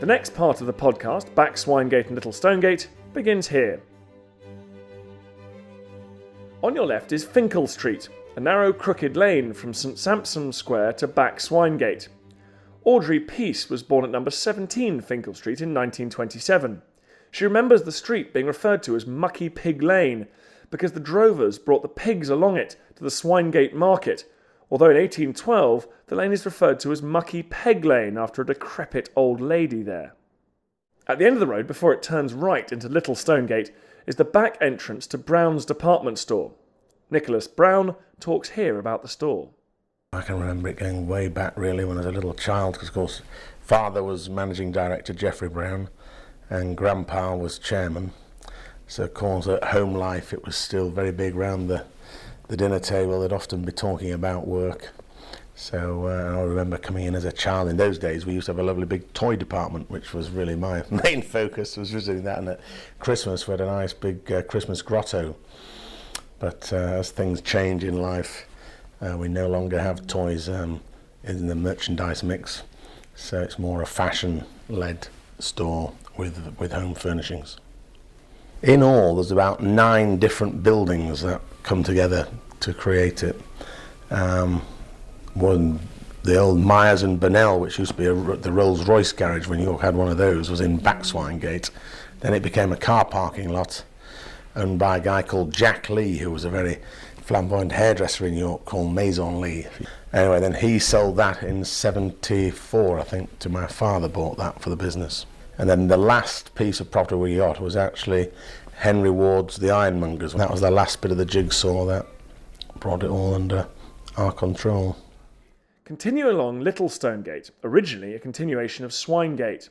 The next part of the podcast, Back Swinegate and Little Stonegate, begins here. On your left is Finkel Street, a narrow crooked lane from St Sampson's Square to Back Swinegate. Audrey Peace was born at number 17 Finkel Street in 1927. She remembers the street being referred to as Mucky Pig Lane because the drovers brought the pigs along it to the Swinegate market, although in 1812 the lane is referred to as Mucky Peg Lane after a decrepit old lady there. At the end of the road, before it turns right into Little Stonegate, is the back entrance to Brown's department store. Nicholas Brown talks here about the store. I can remember it going way back really when I was a little child, because of course father was managing director, Geoffrey Brown, and grandpa was chairman. So of course at home life it was still very big round the dinner table. They'd often be talking about work. So I remember coming in as a child. In those days we used to have a lovely big toy department, which was really my main focus, was visiting that. And at Christmas we had a nice big Christmas grotto. But as things change in life, we no longer have toys in the merchandise mix. So it's more a fashion-led store with home furnishings. In all, there's about 9 different buildings that come together to create it. One, the old Myers and Burnell, which used to be the Rolls-Royce garage when York had one of those, was in Back Swinegate. Then it became a car parking lot owned by a guy called Jack Lee, who was a very flamboyant hairdresser in York called Maison Lee. Anyway, then he sold that in 74, I think, to my father, bought that for the business. And then the last piece of property we got was actually Henry Ward's The Ironmongers. That was the last bit of the jigsaw that brought it all under our control. Continue along Little Stonegate, originally a continuation of Swinegate.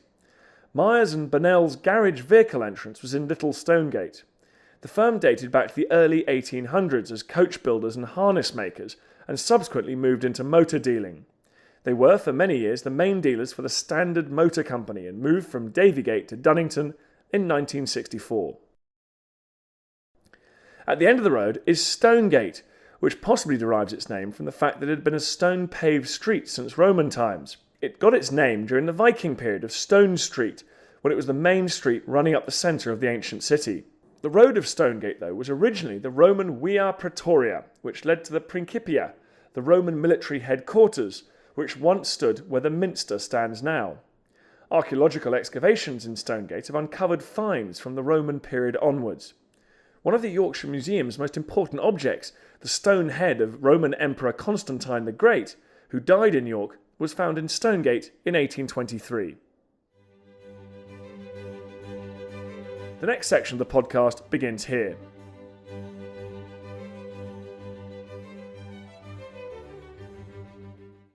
Myers and Burnell's garage vehicle entrance was in Little Stonegate. The firm dated back to the early 1800s as coach builders and harness makers, and subsequently moved into motor dealing. They were for many years the main dealers for the Standard Motor Company and moved from Davygate to Dunnington in 1964. At the end of the road is Stonegate, which possibly derives its name from the fact that it had been a stone-paved street since Roman times. It got its name during the Viking period of Stone Street, when it was the main street running up the centre of the ancient city. The road of Stonegate, though, was originally the Roman Via Praetoria, which led to the Principia, the Roman military headquarters, which once stood where the Minster stands now. Archaeological excavations in Stonegate have uncovered finds from the Roman period onwards. One of the Yorkshire Museum's most important objects, the stone head of Roman Emperor Constantine the Great, who died in York, was found in Stonegate in 1823. The next section of the podcast begins here.